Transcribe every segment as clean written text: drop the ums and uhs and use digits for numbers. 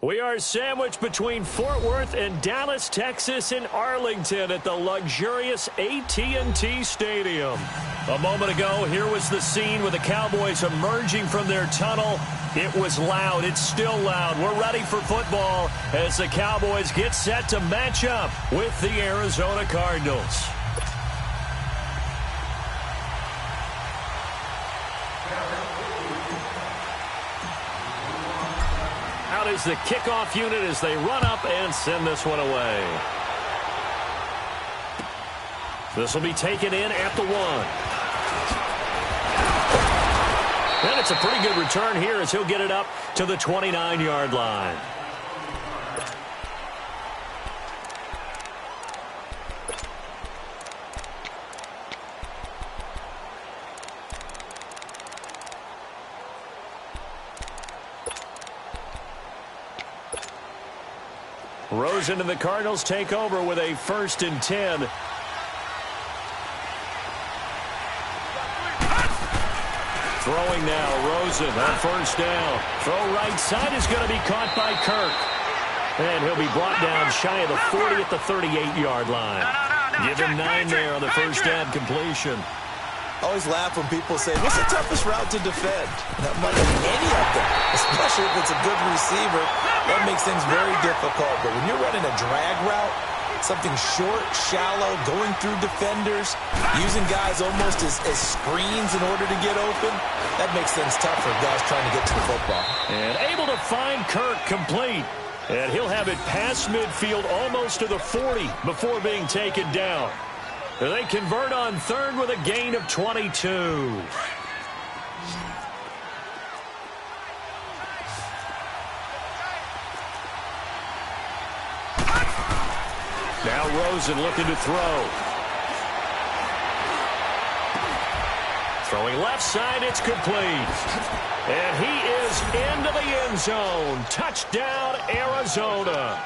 We are sandwiched between Fort Worth and Dallas, Texas in Arlington at the luxurious AT&T Stadium. A moment ago, here was the scene with the Cowboys emerging from their tunnel. It was loud. It's still loud. We're ready for football as the Cowboys get set to match up with the Arizona Cardinals. Out is the kickoff unit as they run up and send this one away. This will be taken in at the 1. And it's a pretty good return here as he'll get it up to the 29-yard line. Rosen and the Cardinals take over with a 1st and 10. Throwing now, Rosen on 1st down. Throw right side is going to be caught by Kirk. And he'll be brought down shy of the 40 at the 38-yard line. Give him 9 there on the 1st down completion. I always laugh when people say, what's the toughest route to defend? That might be any of them, especially if it's a good receiver. That makes things very difficult. But when you're running a drag route, Something short, shallow, going through defenders, using guys almost as screens in order to get open. That makes things tough for guys trying to get to the football. And able to find Kirk complete. And he'll have it past midfield almost to the 40 before being taken down. They convert on third with a gain of 22. Now Rosen looking to throw. Throwing left side, it's complete. And he is into the end zone. Touchdown, Arizona.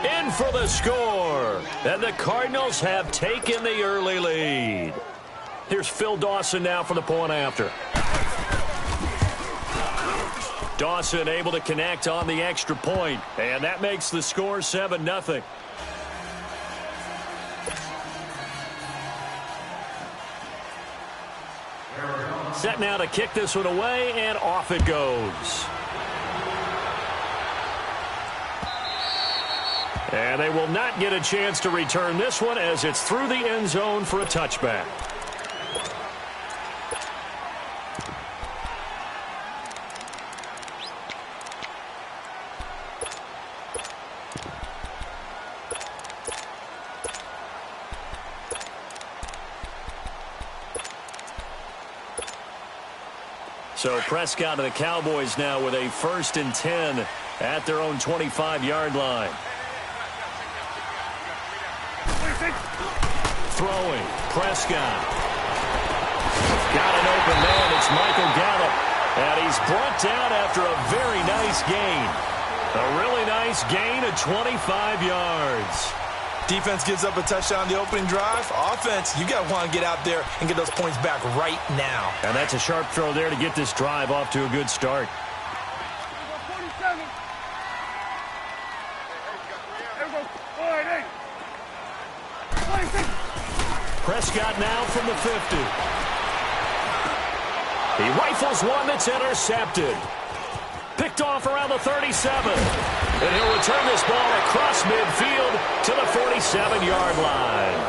In for the score. And the Cardinals have taken the early lead. Here's Phil Dawson now for the point after. Dawson able to connect on the extra point. And that makes the score 7-0. Set now to kick this one away, and off it goes. And they will not get a chance to return this one as it's through the end zone for a touchback. So Prescott and the Cowboys now with a 1st and 10 at their own 25-yard line. Throwing, Prescott. Got an open man, it's Michael Gallup. And he's brought down after a very nice gain. A really nice gain of 25 yards. Defense gives up a touchdown on the opening drive. Offense, you got to want to get out there and get those points back right now. And that's a sharp throw there to get this drive off to a good start. Prescott now from the 50. He rifles one that's intercepted. Picked off around the 37. And he'll return this ball across midfield to the 47-yard line.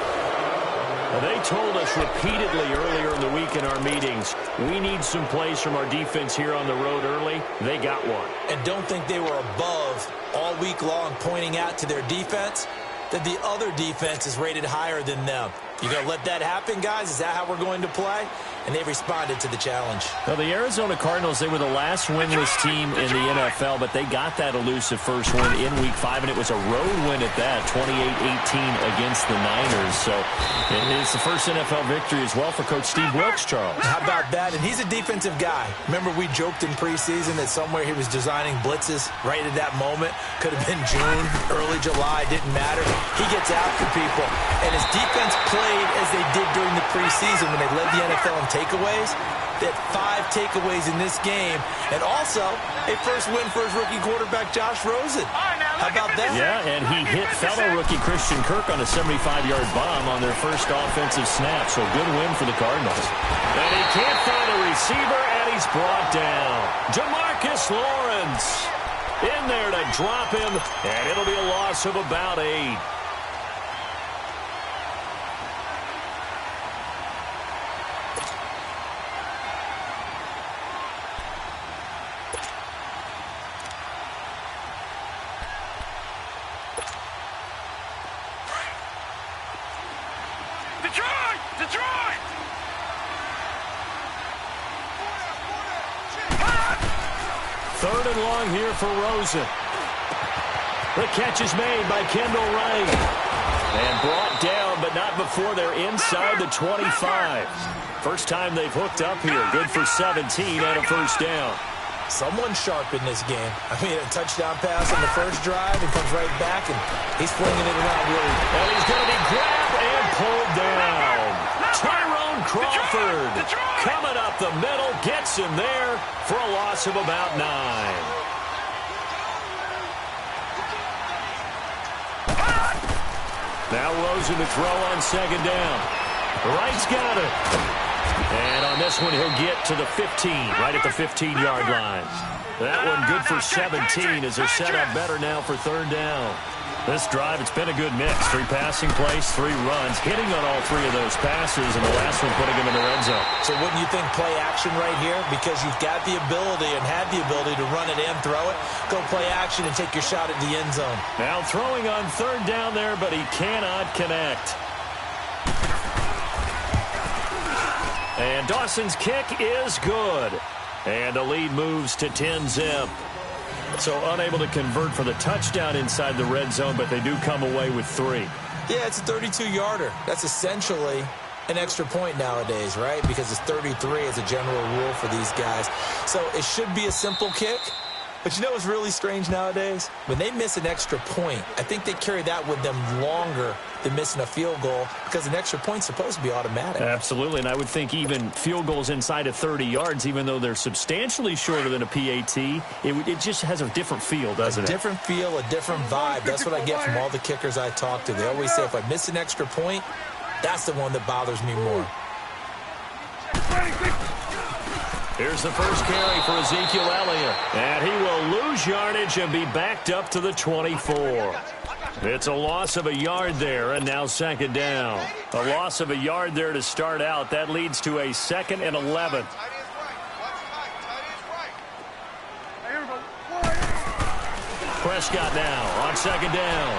Now, they told us repeatedly earlier in the week in our meetings, we need some plays from our defense here on the road early. They got one. And don't think they were above all week long pointing out to their defense that the other defense is rated higher than them. You going to let that happen, guys? Is that how we're going to play? And they responded to the challenge. Well, the Arizona Cardinals, they were the last winless team in the NFL, but they got that elusive first win in Week 5, and it was a road win at that, 28-18 against the Niners. So it's the first NFL victory as well for Coach Steve Wilks, Charles. How about that? And he's a defensive guy. Remember, we joked in preseason that somewhere he was designing blitzes right at that moment. Could have been June, early July, didn't matter. He gets after people. And his defense played as they did during the preseason when they led the NFL in takeaways. They had 5 takeaways in this game. And also, a first win for his rookie quarterback, Josh Rosen. How about that? Yeah, and he hit fellow rookie Christian Kirk on a 75-yard bomb on their first offensive snap. So good win for the Cardinals. And he can't find a receiver, and he's brought down. Demarcus Lawrence in there to drop him, and it'll be a loss of about 8. Detroit! Third and long here for Rosen. The catch is made by Kendall Wright. And brought down, but not before they're inside the 25. First time they've hooked up here. Good for 17 and a first down. Someone sharp in this game. I mean, a touchdown pass on the first drive and comes right back, and he's flinging it around really. And he's going to be grabbed and pulled down. Tyrone Crawford coming up the middle, gets him there for a loss of about 9. Now Rosen to throw on second down. Wright's got it. And on this one, he'll get to the 15, right at the 15-yard line. That one good for 17 as they're set up better now for third down. This drive, it's been a good mix. 3 passing plays, 3 runs, hitting on all 3 of those passes, and the last one putting him in the red zone. So wouldn't you think play action right here? Because you've got the ability and had the ability to run it and throw it. Go play action and take your shot at the end zone. Now throwing on 3rd down there, but he cannot connect. And Dawson's kick is good. And the lead moves to 10-zip. So unable to convert for the touchdown inside the red zone, but they do come away with 3. Yeah, it's a 32-yarder. That's essentially an extra point nowadays, right? Because it's 33 as a general rule for these guys. So it should be a simple kick. But you know what's really strange nowadays? When they miss an extra point, I think they carry that with them longer than missing a field goal because an extra point's supposed to be automatic. Absolutely, and I would think even field goals inside of 30 yards, even though they're substantially shorter than a PAT, it just has a different feel, doesn't it? A different feel, a different vibe. That's what I get from all the kickers I talk to. They always say if I miss an extra point, that's the one that bothers me more. Here's the first carry for Ezekiel Elliott. And he will lose yardage and be backed up to the 24. It's a loss of a yard there, and now 2nd down. A loss of a yard there to start out. That leads to a 2nd and 11. Prescott now on 2nd down.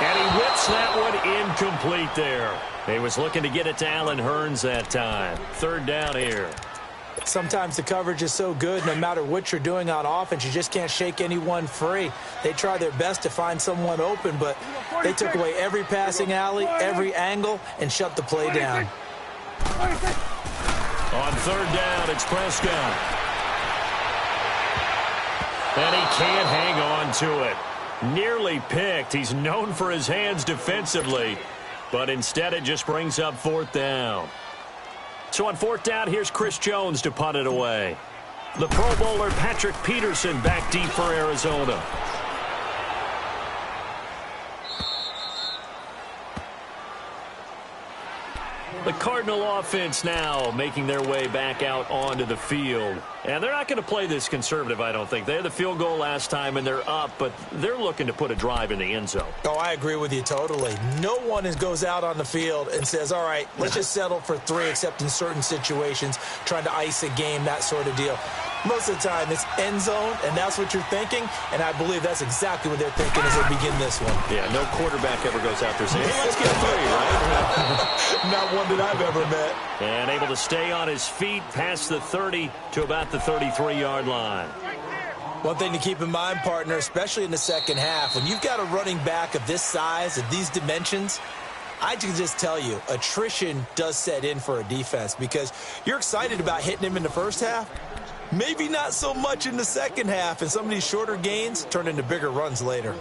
And he whips that one incomplete there. He was looking to get it to Allen Hurns that time. 3rd down here. Sometimes the coverage is so good, no matter what you're doing on offense, you just can't shake anyone free. They try their best to find someone open, but they took away every passing alley, every angle, and shut the play down. On 3rd down, it's Prescott. And he can't hang on to it. Nearly picked. He's known for his hands defensively, but instead it just brings up 4th down. So on 4th down, here's Chris Jones to punt it away. The Pro Bowler Patrick Peterson back deep for Arizona. The Cardinal offense now making their way back out onto the field. And they're not going to play this conservative, I don't think. They had the field goal last time, and they're up, but they're looking to put a drive in the end zone. Oh, I agree with you totally. No one goes out on the field and says, all right, let's just settle for 3, except in certain situations, trying to ice a game, that sort of deal. Most of the time, it's end zone, and that's what you're thinking, and I believe that's exactly what they're thinking as they begin this one. Yeah, no quarterback ever goes out there saying, hey, let's get 3, right? Not one that I've ever met. And able to stay on his feet past the 30 to about the 33-yard line. One thing to keep in mind, partner, especially in the second half, when you've got a running back of this size, of these dimensions, I can just tell you, attrition does set in for a defense because you're excited about hitting him in the first half. Maybe not so much in the second half, and some of these shorter gains turn into bigger runs later.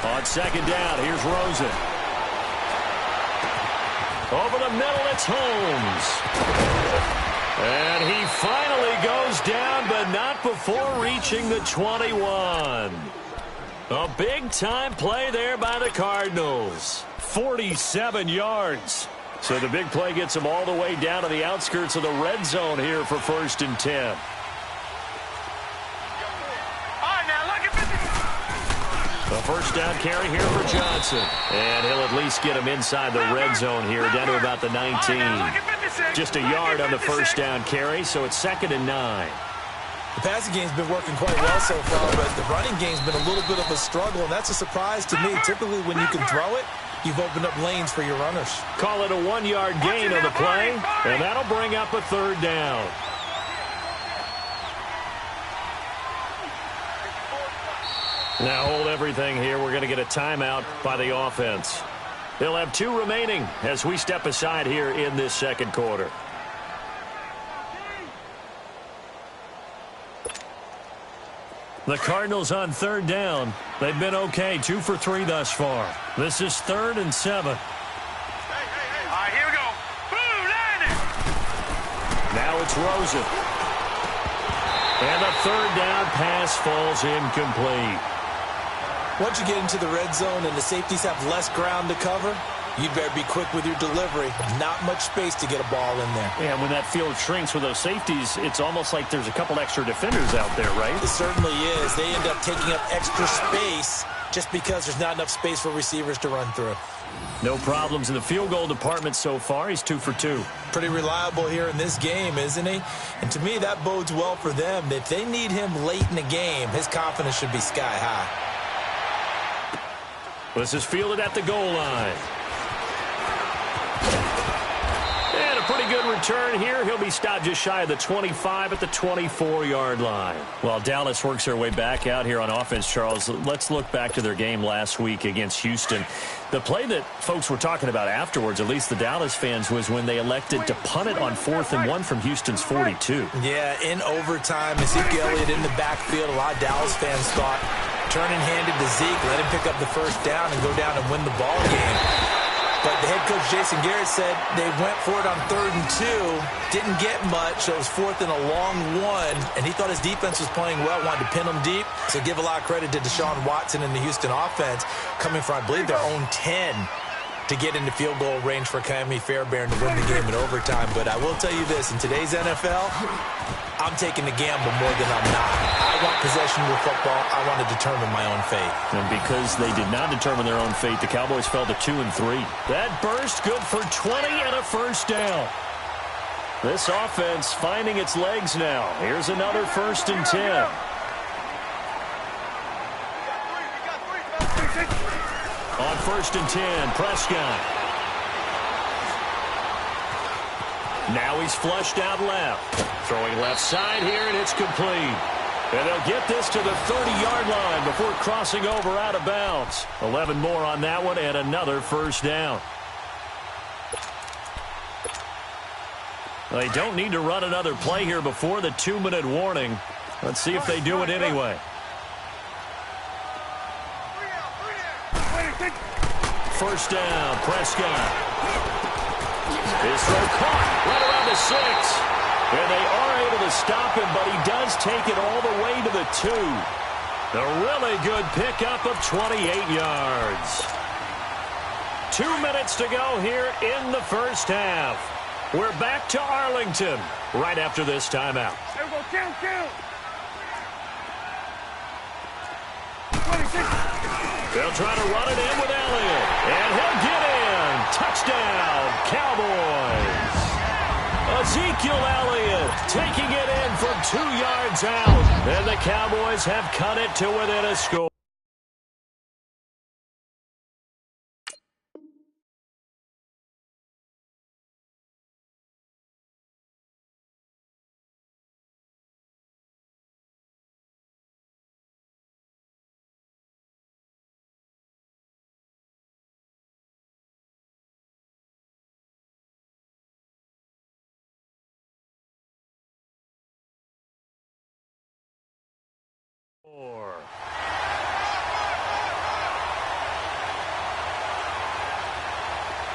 On 2nd down, here's Rosen. Over the middle, it's Holmes. And he finally goes down, but not before reaching the 21. A big-time play there by the Cardinals. 47 yards. So the big play gets them all the way down to the outskirts of the red zone here for 1st and 10. A 1st down carry here for Johnson. And he'll at least get him inside the red zone here, down to about the 19. Just a yard on the 1st down carry, so it's 2nd and 9. The passing game's been working quite well so far, but the running game's been a little bit of a struggle, and that's a surprise to me. Typically, when you can throw it, you've opened up lanes for your runners. Call it a 1-yard gain on the play, and that'll bring up a 3rd down. Now hold everything here. We're going to get a timeout by the offense. They'll have 2 remaining as we step aside here in this 2nd quarter. The Cardinals on 3rd down. They've been okay, 2 for 3 thus far. This is 3rd and 7. All right, here we go. Boom, landed. Now it's Rosen. And the 3rd down pass falls incomplete. Once you get into the red zone and the safeties have less ground to cover, you'd better be quick with your delivery. Not much space to get a ball in there. Yeah, when that field shrinks with those safeties, it's almost like there's a couple extra defenders out there, right? It certainly is. They end up taking up extra space just because there's not enough space for receivers to run through. No problems in the field goal department so far. He's 2 for 2. Pretty reliable here in this game, isn't he? And to me, that bodes well for them. If they need him late in the game, his confidence should be sky high. This is fielded at the goal line. And a pretty good return here. He'll be stopped just shy of the 25 at the 24-yard line. While Dallas works their way back out here on offense, Charles, let's look back to their game last week against Houston. The play that folks were talking about afterwards, at least the Dallas fans, was when they elected to punt it on 4th and 1 from Houston's 42. Yeah, in overtime, Ezekiel Elliott in the backfield. A lot of Dallas fans thought turning handed to Zeke, let him pick up the first down and go down and win the ball game. But the head coach, Jason Garrett, said they went for it on 3rd and 2, didn't get much, so it was 4th and a long 1, and he thought his defense was playing well, wanted to pin them deep. So give a lot of credit to Deshaun Watson and the Houston offense, coming from, I believe, their own 10 to get into field goal range for Ka'imi Fairbairn to win the game in overtime. But I will tell you this, in today's NFL, I'm taking the gamble more than I'm not. I want possession with football. I want to determine my own fate. And because they did not determine their own fate, the Cowboys fell to 2 and 3. That burst good for 20 and a first down. This offense finding its legs now. Here's another 1st and 10. On 1st and 10, Prescott. Now he's flushed out left. Throwing left side here, and it's complete. And they'll get this to the 30-yard line before crossing over out of bounds. 11 more on that one, and another first down. They don't need to run another play here before the 2-minute warning. Let's see if they do it anyway. First down, Prescott. His throw caught right around the 6. And they are able to stop him, but he does take it all the way to the 2. A really good pickup of 28 yards. 2 minutes to go here in the first half. We're back to Arlington right after this timeout. There we go, kill. They'll try to run it in with Elliott. And he'll get in. Touchdown, Cowboys. Ezekiel Elliott taking it in from 2 yards out. And the Cowboys have cut it to within a score.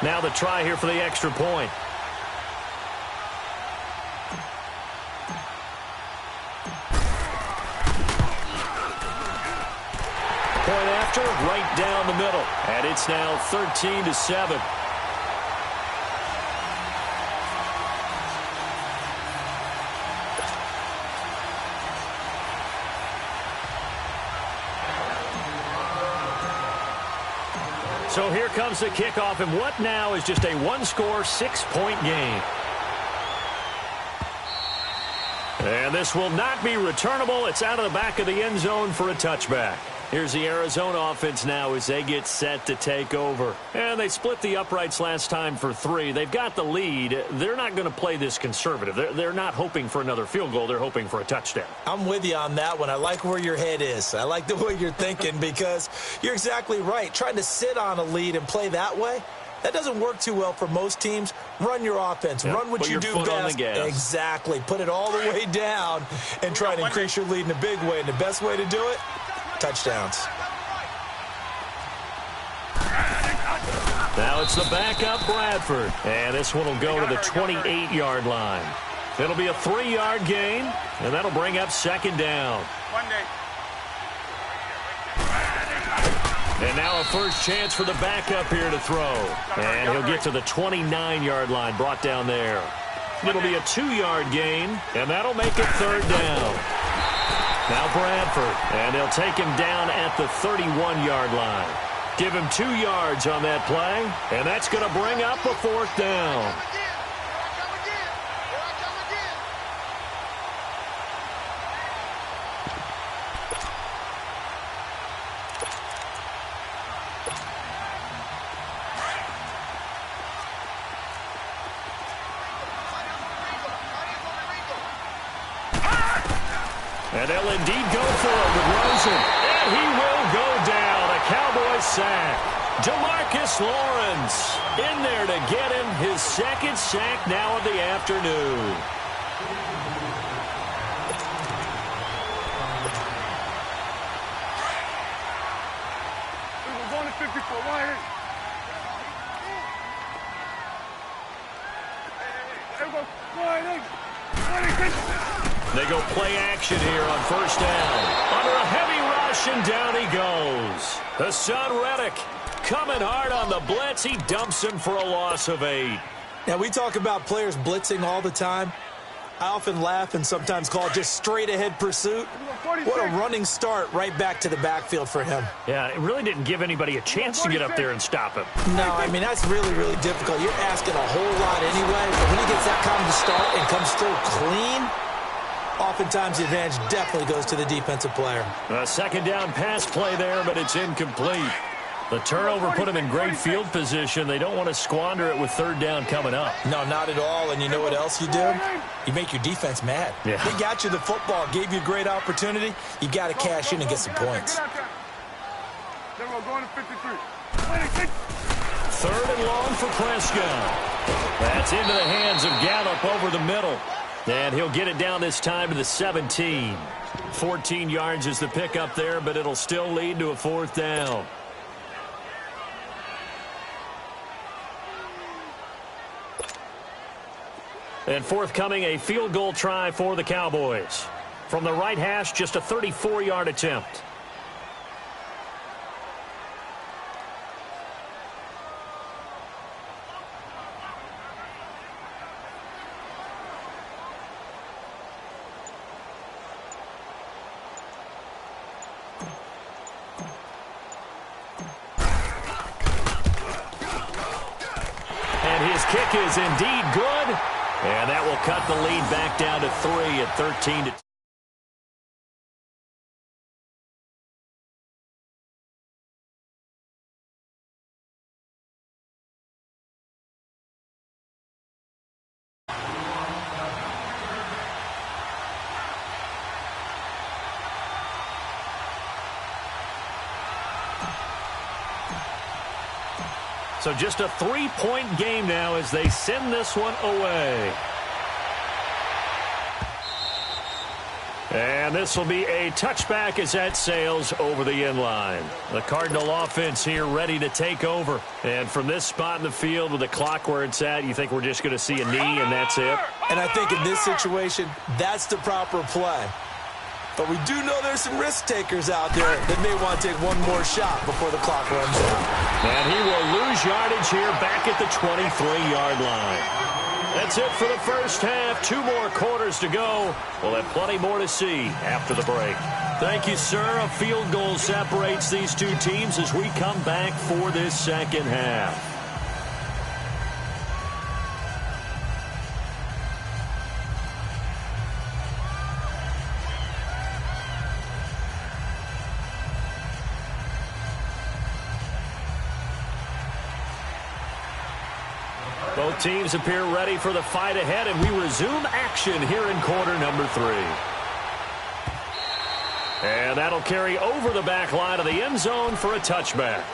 Now the try here for the extra point. Point after, right down the middle. And it's now 13-7. So here comes the kickoff, and what now is just a one-score, 6-point game. And this will not be returnable. It's out of the back of the end zone for a touchback. Here's the Arizona offense now as they get set to take over. And they split the uprights last time for 3. They've got the lead. They're not going to play this conservative. They're not hoping for another field goal. They're hoping for a touchdown. I'm with you on that one. I like where your head is. I like the way you're thinking because you're exactly right. Trying to sit on a lead and play that way, that doesn't work too well for most teams. Run your offense. Yep. Run what Put you your do foot best. on the gas. Exactly. Put it all the way down and try to increase your lead in a big way. And the best way to do it, touchdowns. Now it's the backup Bradford. And this one will go to the 28-yard line. It'll be a 3-yard gain, and that'll bring up second down. And now a first chance for the backup here to throw. And he'll get to the 29-yard line, brought down there. It'll be a 2-yard gain, and that'll make it third down. Now Bradford, and they'll take him down at the 31-yard line. Give him 2 yards on that play, and that's going to bring up a fourth down. And they'll indeed go for it with Rosen. And he will go down. A Cowboys sack. DeMarcus Lawrence in there to get him his second sack now of the afternoon. We're going to 54. Why? They go play action here on first down. Under a heavy rush, and down he goes. Hassan Reddick coming hard on the blitz. He dumps him for a loss of 8. Now, we talk about players blitzing all the time. I often laugh and sometimes call it just straight-ahead pursuit. What a running start right back to the backfield for him. Yeah, it really didn't give anybody a chance to get up there and stop him. No, I mean, that's really, really difficult. You're asking a whole lot anyway, but when he gets that kind of start and comes through clean, oftentimes the advantage definitely goes to the defensive player. A second down pass play there, but it's incomplete. The turnover put him in great field position. They don't want to squander it with third down coming up. No, not at all. And you know what else you do? You make your defense mad. Yeah. They got you the football, gave you a great opportunity. You got to cash in and get some points. Then we're going to 53. Third and long for Prescott. That's into the hands of Gallup over the middle. And he'll get it down this time to the 17. 14 yards is the pickup there, but it'll still lead to a fourth down. And forthcoming, a field goal try for the Cowboys. From the right hash, just a 34-yard attempt. And his kick is indeed good. And that will cut the lead back down to 3 at 13-2. So just a 3-point game now as they send this one away. And this will be a touchback as that sails over the end line. The Cardinal offense here ready to take over. And from this spot in the field with the clock where it's at, you think we're just going to see a knee and that's it? And I think in this situation, that's the proper play. But we do know there's some risk takers out there that may want to take one more shot before the clock runs out. And he will lose yardage here back at the 23-yard line. That's it for the first half. 2 more quarters to go. We'll have plenty more to see after the break. Thank you, sir. A field goal separates these two teams as we come back for this second half. Both teams appear ready for the fight ahead, and we resume action here in quarter number 3. And that'll carry over the back line of the end zone for a touchback.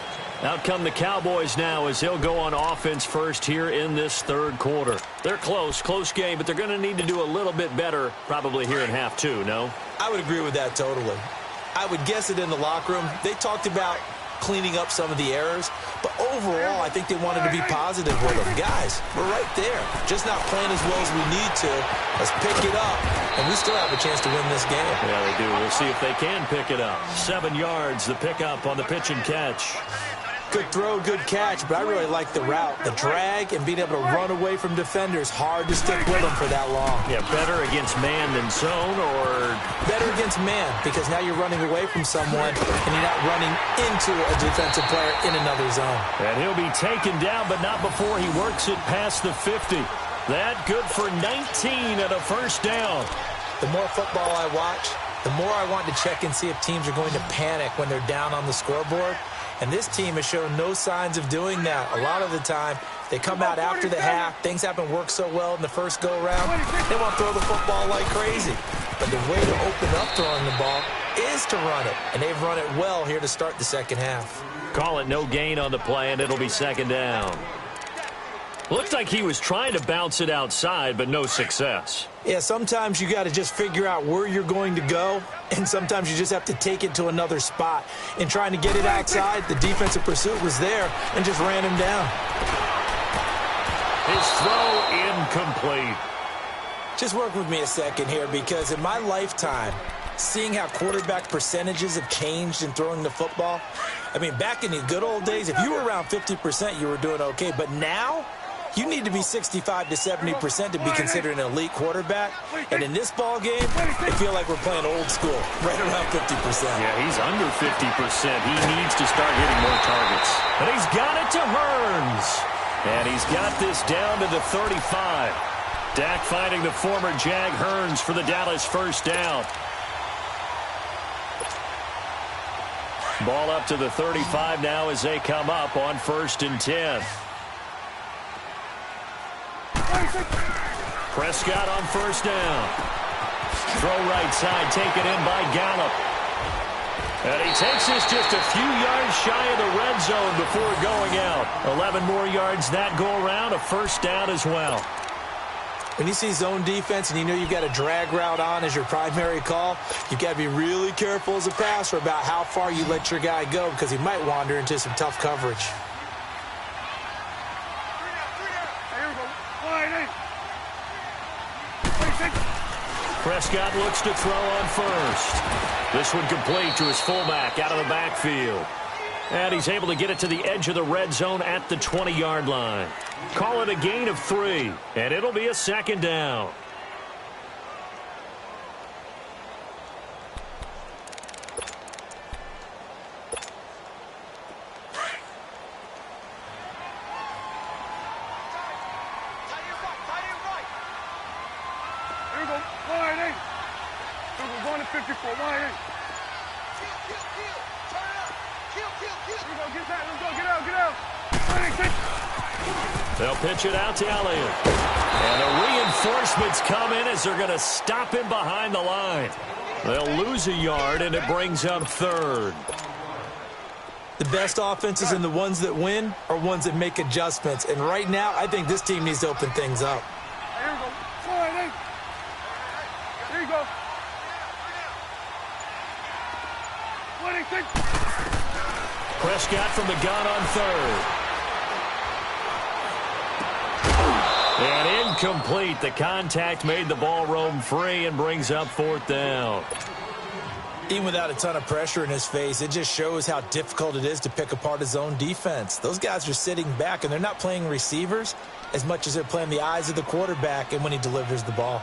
Out come the Cowboys now as they'll go on offense first here in this third quarter. They're close game, but they're going to need to do a little bit better probably here in half 2, no? I would agree with that totally. I would guess it in the locker room. They talked about cleaning up some of the errors. But overall, I think they wanted to be positive with them. Guys, we're right there. Just not playing as well as we need to. Let's pick it up, and we still have a chance to win this game. Yeah, they do. We'll see if they can pick it up. 7 yards, the pickup on the pitch and catch. Good throw, good catch, but I really like the route. The drag and being able to run away from defenders, hard to stick with them for that long. Yeah, better against man than zone, or better against man, because now you're running away from someone and you're not running into a defensive player in another zone. And he'll be taken down, but not before he works it past the 50. That good for 19 and a first down. The more football I watch, the more I want to check and see if teams are going to panic when they're down on the scoreboard. And this team has shown no signs of doing that. A lot of the time, they come out after the half. Things haven't worked so well in the first go-around. They want to throw the football like crazy. But the way to open up throwing the ball is to run it. And they've run it well here to start the second half. Call it no gain on the play, and it'll be second down. Looks like he was trying to bounce it outside, but no success. Yeah, sometimes you got to just figure out where you're going to go, and sometimes you just have to take it to another spot. In trying to get it outside, the defensive pursuit was there and just ran him down. His throw incomplete. Just work with me a second here, because in my lifetime, seeing how quarterback percentages have changed in throwing the football, I mean, back in the good old days, if you were around 50%, you were doing okay. But now, you need to be 65 to 70% to be considered an elite quarterback. And in this ball game, I feel like we're playing old school, right around 50%. Yeah, he's under 50%. He needs to start hitting more targets. And he's got it to Hearns. And he's got this down to the 35. Dak finding the former Jag Hearns for the Dallas first down. Ball up to the 35 now as they come up on 1st and 10. Prescott on first down. Throw right side, taken in by Gallup. And he takes this just a few yards shy of the red zone before going out. 11 more yards that go around, a first down as well. When you see zone defense and you know you've got a drag route on as your primary call, you've got to be really careful as a passer about how far you let your guy go, because he might wander into some tough coverage. Prescott looks to throw on first. This one complete to his fullback out of the backfield. And he's able to get it to the edge of the red zone at the 20-yard line. Call it a gain of 3, and it'll be a second down. They'll pitch it out to Elliott. And the reinforcements come in as they're going to stop him behind the line. They'll lose a yard, and it brings up 3rd. The best offenses and the ones that win are ones that make adjustments. And right now, I think this team needs to open things up. Here you go. Prescott from the gun on 3rd. And incomplete. The contact made the ball roam free and brings up 4th down. Even without a ton of pressure in his face, it just shows how difficult it is to pick apart his own defense. Those guys are sitting back, and they're not playing receivers as much as they're playing the eyes of the quarterback and when he delivers the ball.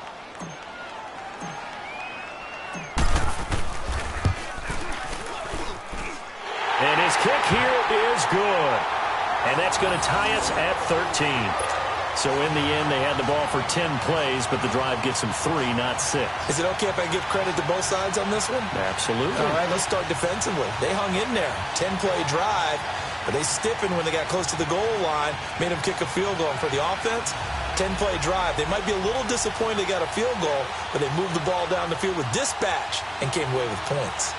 And his kick here is good. And that's going to tie us at 13. So in the end, they had the ball for 10 plays, but the drive gets them 3, not 6. Is it okay if I give credit to both sides on this one? Absolutely. All right, let's start defensively. They hung in there. 10-play drive, but they stiffened when they got close to the goal line, made them kick a field goal. And for the offense, 10-play drive. They might be a little disappointed they got a field goal, but they moved the ball down the field with dispatch and came away with points.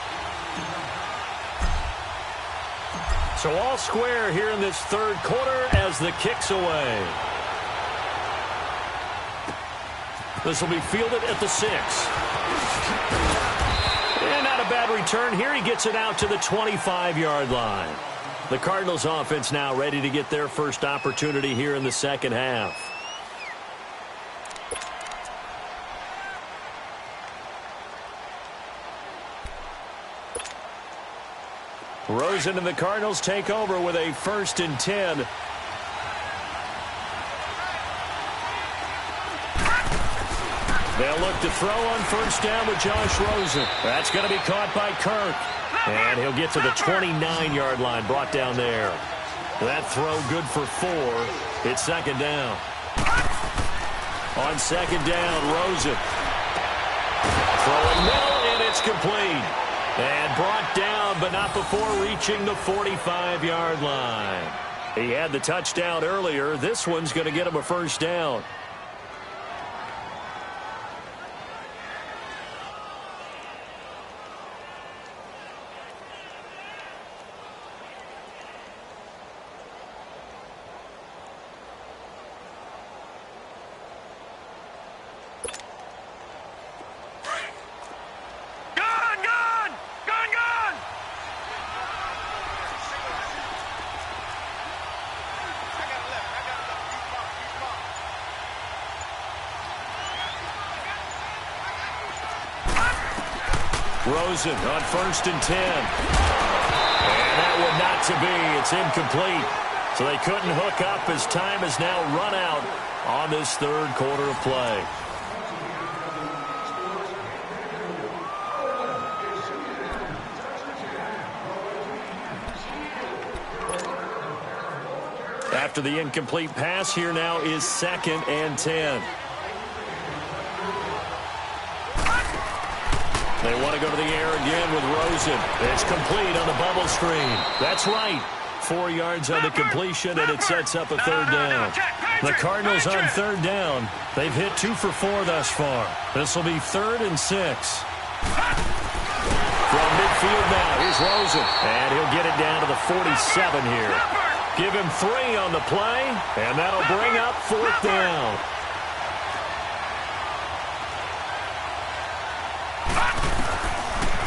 So all square here in this 3rd quarter as the kick's away. This will be fielded at the 6. And not a bad return here. He gets it out to the 25-yard line. The Cardinals offense now ready to get their first opportunity here in the second half. Rosen and the Cardinals take over with a 1st and 10. They'll look to throw on 1st down with Josh Rosen. That's going to be caught by Kirk. And he'll get to the 29-yard line, brought down there. That throw good for 4. It's 2nd down. On 2nd down, Rosen. Throwing middle, and it's complete. And brought down, but not before reaching the 45-yard line. He had the touchdown earlier. This one's going to get him a 1st down. Rosen on 1st and 10. And that one not to be. It's incomplete. So they couldn't hook up as time has now run out on this 3rd quarter of play. After the incomplete pass, here now is 2nd and 10. They want to go to the air again with Rosen. It's complete on the bubble screen. That's right. 4 yards on the completion, and it sets up a 3rd down. The Cardinals on 3rd down. They've hit 2 for 4 thus far. This will be 3rd and 6. From midfield now, here's Rosen. And he'll get it down to the 47 here. Give him 3 on the play, and that'll bring up 4th down.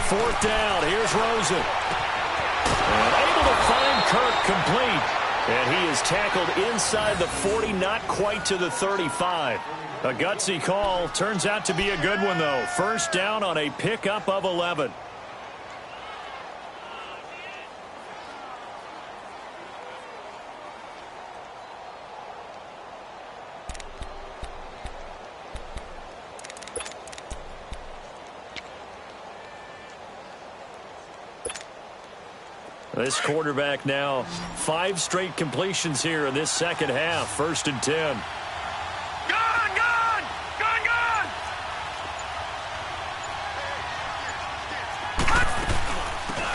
Fourth down. Here's Rosen. And able to find Kirk complete. And he is tackled inside the 40, not quite to the 35. A gutsy call. Turns out to be a good one, though. 1st down on a pickup of 11. This quarterback now 5 straight completions here in this second half. 1st and 10. Gone!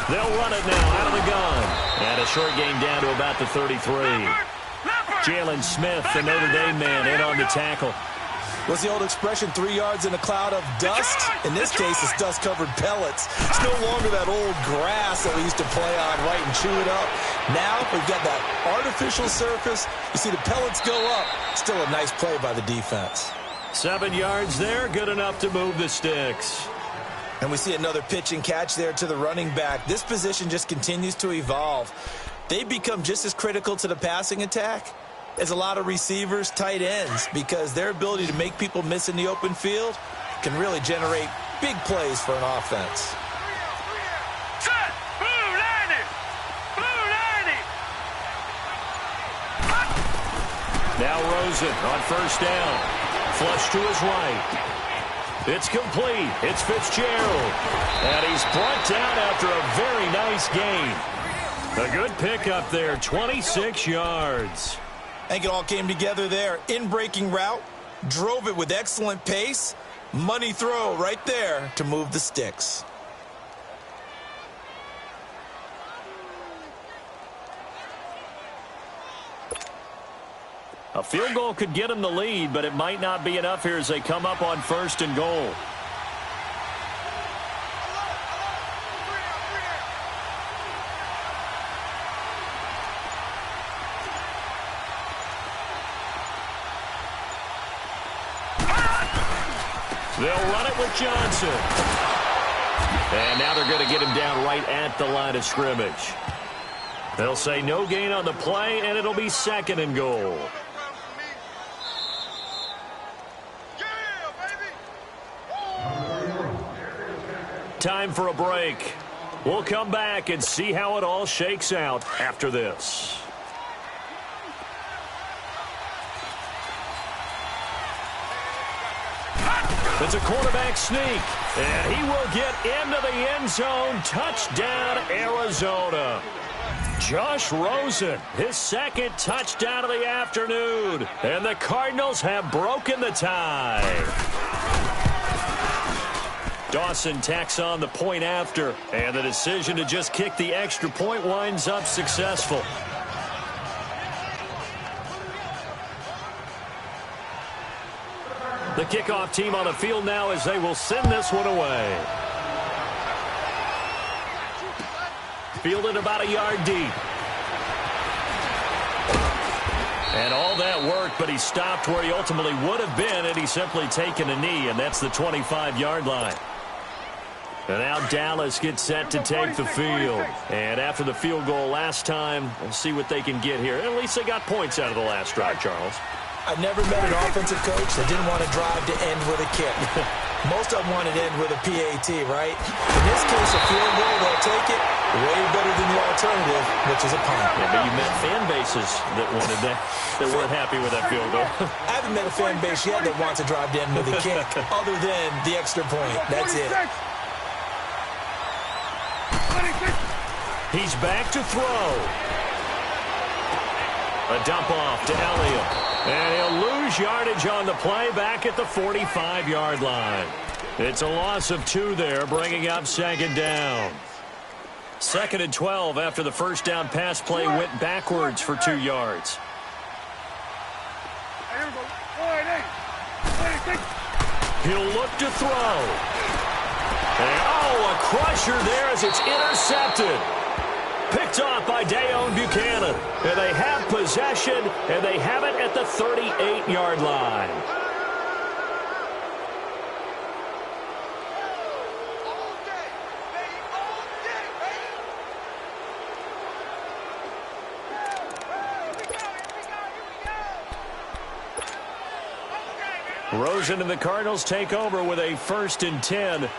They'll run it now out of the gun. And a short gain down to about the 33. Jalen Smith, the Notre Dame man, in on the tackle. What's the old expression, 3 yards in a cloud of dust? In this case, it's dust-covered pellets. It's no longer that old grass that we used to play on, right, and chew it up. Now we've got that artificial surface. You see the pellets go up. Still a nice play by the defense. 7 yards there, good enough to move the sticks. And we see another pitch and catch there to the running back. This position just continues to evolve. They become just as critical to the passing attack as a lot of receivers, tight ends, because their ability to make people miss in the open field can really generate big plays for an offense. Set! Blue 90! Blue 90! Now Rosen on 1st down. Flush to his right. It's complete. It's Fitzgerald. And he's brought down after a very nice gain. A good pickup there, 26 yards. I think it all came together there. In-breaking route, drove it with excellent pace. Money throw right there to move the sticks. A field goal could get him the lead, but it might not be enough here as they come up on 1st and goal. They'll run it with Johnson. And now they're going to get him down right at the line of scrimmage. They'll say no gain on the play, and it'll be 2nd and goal. Time for a break. We'll come back and see how it all shakes out after this. It's a quarterback sneak, and he will get into the end zone. Touchdown, Arizona. Josh Rosen, his 2nd touchdown of the afternoon, and the Cardinals have broken the tie. Dawson tacks on the point after, and the decision to just kick the extra point winds up successful. The kickoff team on the field now as they will send this one away. Fielded about a yard deep. And all that work, but he stopped where he ultimately would have been had he simply taken a knee, and that's the 25-yard line. And now Dallas gets set to take the field. And after the field goal last time, we'll see what they can get here. At least they got points out of the last drive, Charles. I've never met an offensive coach that didn't want to drive to end with a kick. Most of them want to end with a PAT, right? In this case, a field goal, they'll take it way better than the alternative, which is a punt. Yeah, but you met fan bases that wanted that weren't happy with that field goal. I haven't met a fan base yet that wants to drive to end with a kick, other than the extra point. That's it. He's back to throw. A dump off to Elliott. And he'll lose yardage on the play back at the 45-yard line. It's a loss of 2 there, bringing up 2nd down. 2nd and 12 after the first down pass play went backwards for 2 yards. He'll look to throw. And, a crusher there as it's intercepted. Picked off by Dayon Buchanan. And they have possession, and they have it at the 38-yard line. Rosen and the Cardinals take over with a 1st and 10.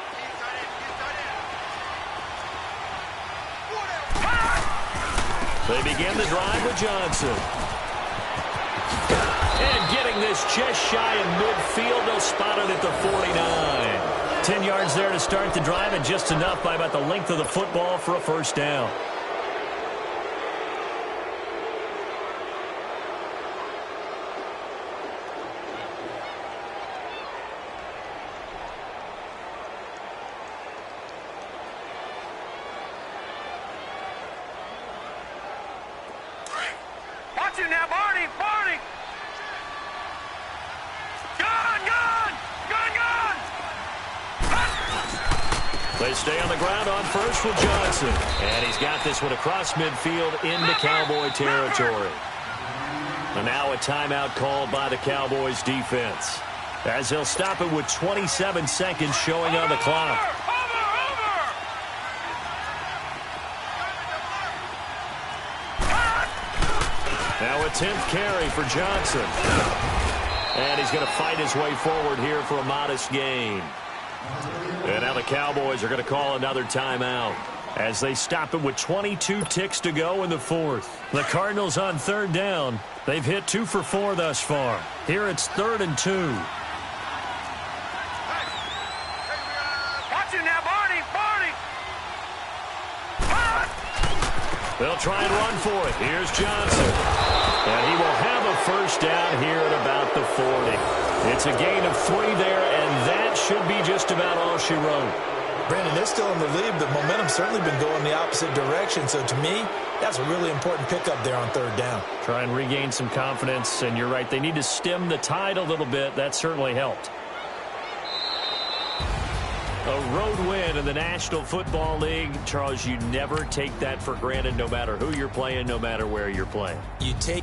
They begin the drive with Johnson. And getting this just shy of midfield, they'll spot it at the 49. 10 yards there to start the drive, and just enough by about the length of the football for a 1st down. Now, Barney! Gone! They stay on the ground on first with Johnson. And he's got this one across midfield into Cowboy territory. And now a timeout called by the Cowboys defense, as they'll stop it with 27 seconds showing on the clock. Now a 10th carry for Johnson. And he's going to fight his way forward here for a modest gain. And now the Cowboys are going to call another timeout as they stop it with 22 ticks to go in the 4th. The Cardinals on 3rd down. They've hit 2 for 4 thus far. Here it's 3rd and 2. Watch it now, Barney! They'll try and run for it. Here's Johnson. And he will have a 1st down here at about the 40. It's a gain of 3 there, and that should be just about all she wrote. Brandon, they're still in the lead, but momentum's certainly been going the opposite direction. So to me, that's a really important pickup there on 3rd down. Try and regain some confidence, and you're right. They need to stem the tide a little bit. That certainly helped. A road win in the National Football League. Charles, you never take that for granted, no matter who you're playing, no matter where you're playing. You take